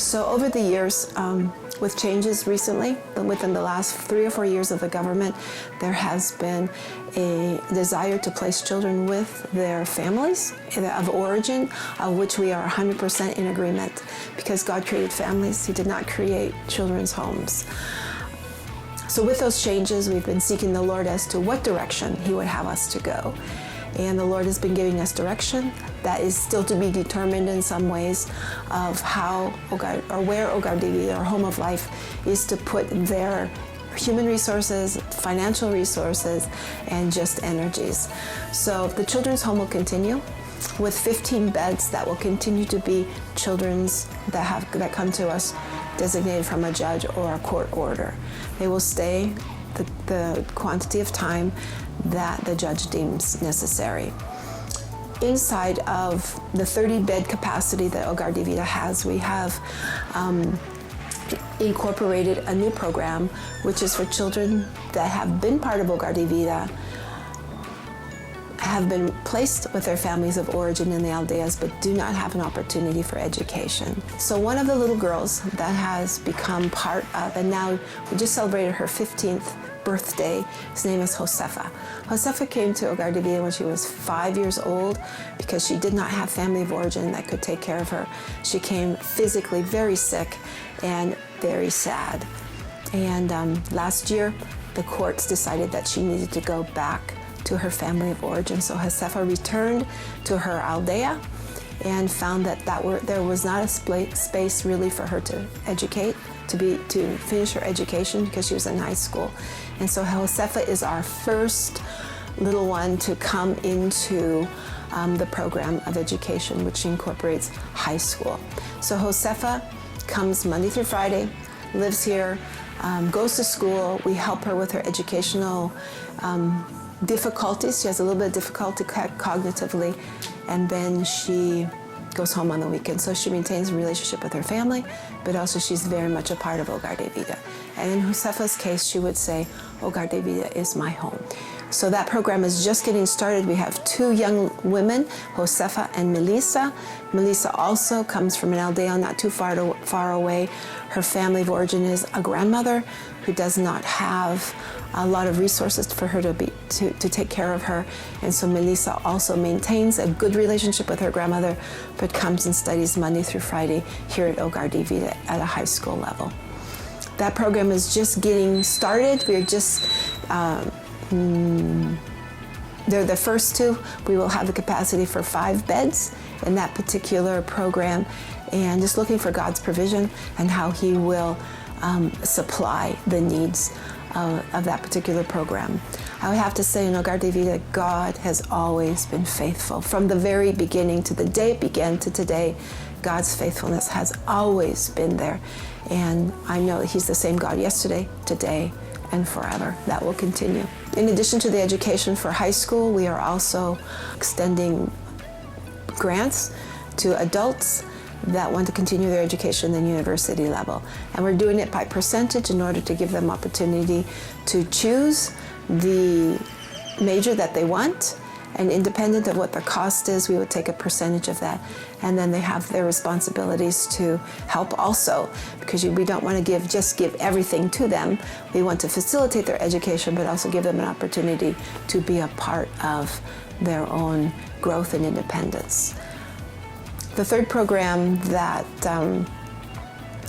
So over the years, with changes recently, within the last 3 or 4 years of the government, there has been a desire to place children with their families of origin, of which we are 100% in agreement, because God created families. He did not create children's homes. So with those changes, we've been seeking the Lord as to what direction He would have us to go. And the Lord has been giving us direction that is still to be determined in some ways of how where Hogar de Vida, our home of life, is to put their human resources, financial resources, and just energies. So the children's home will continue with 15 beds that will continue to be children's that come to us designated from a judge or a court order. They will stay the quantity of time that the judge deems necessary. Inside of the 30-bed capacity that Hogar de Vida has, we have incorporated a new program, which is for children that have been part of Hogar de Vida, have been placed with their families of origin in the aldeas, but do not have an opportunity for education. So one of the little girls that has become part of, and now we just celebrated her 15th birthday, his name is Josefa. Josefa came to Hogar de Vida when she was 5 years old because she did not have family of origin that could take care of her. She came physically very sick and very sad. And last year, the courts decided that she needed to go back to her family of origin. So Josefa returned to her aldea and found that there was not a space really for her to educate, to finish her education because she was in high school. And so Josefa is our first little one to come into the program of education, which incorporates high school. So Josefa comes Monday through Friday, lives here, goes to school. We help her with her educational difficulties. She has a little bit of difficulty cognitively, and then she goes home on the weekend. So she maintains a relationship with her family, but also she's very much a part of Hogar de Vida. And in Josefa's case, she would say, Hogar de Vida is my home. So that program is just getting started. We have 2 young women, Josefa and Melissa. Melissa also comes from an aldea not too far away. Her family of origin is a grandmother who does not have a lot of resources for her to take care of her. And so Melissa also maintains a good relationship with her grandmother, but comes and studies Monday through Friday here at Hogar de Vida at a high school level. That program is just getting started. We're just they're the first 2. We will have the capacity for 5 beds in that particular program, and just looking for God's provision and how He will supply the needs of that particular program. I would have to say in Hogar de Vida, God has always been faithful. From the very beginning to the day it began to today, God's faithfulness has always been there. And I know that He's the same God yesterday, today, and forever. That will continue. In addition to the education for high school, we are also extending grants to adults that want to continue their education at the university level. And we're doing it by percentage in order to give them opportunity to choose the major that they want, and independent of what the cost is, we would take a percentage of that. And then they have their responsibilities to help also, because we don't want to just give everything to them. We want to facilitate their education, but also give them an opportunity to be a part of their own growth and independence. The third program that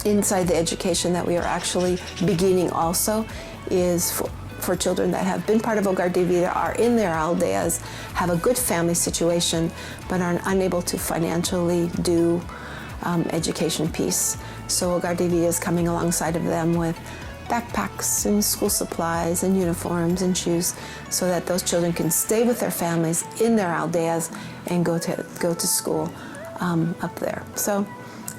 inside the education that we are actually beginning also is for children that have been part of Hogar de Vida, are in their aldeas, have a good family situation, but are unable to financially do education piece. So Hogar de Vida is coming alongside of them with backpacks and school supplies and uniforms and shoes, so that those children can stay with their families in their aldeas and go to school up there. So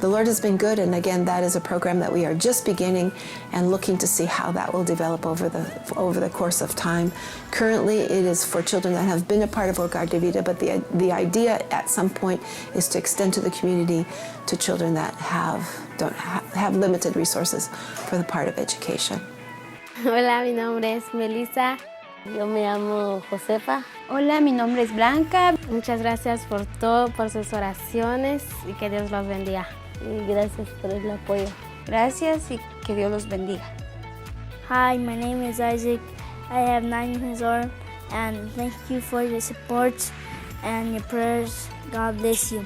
the Lord has been good, and again, that is a program that we are just beginning and looking to see how that will develop over the course of time. Currently, it is for children that have been a part of Hogar de Vida, but the idea at some point is to extend to the community to children that don't have limited resources for the part of education. Hola, mi nombre es Melissa. Yo me llamo Josefa. Hola, mi nombre es Blanca. Muchas gracias por todo, por sus oraciones, y que Dios los bendiga. y gracias por el apoyo. Gracias y que Dios los bendiga. Hi, my name is Isaac. I have 9 years old, and thank you for your support and your prayers. God bless you.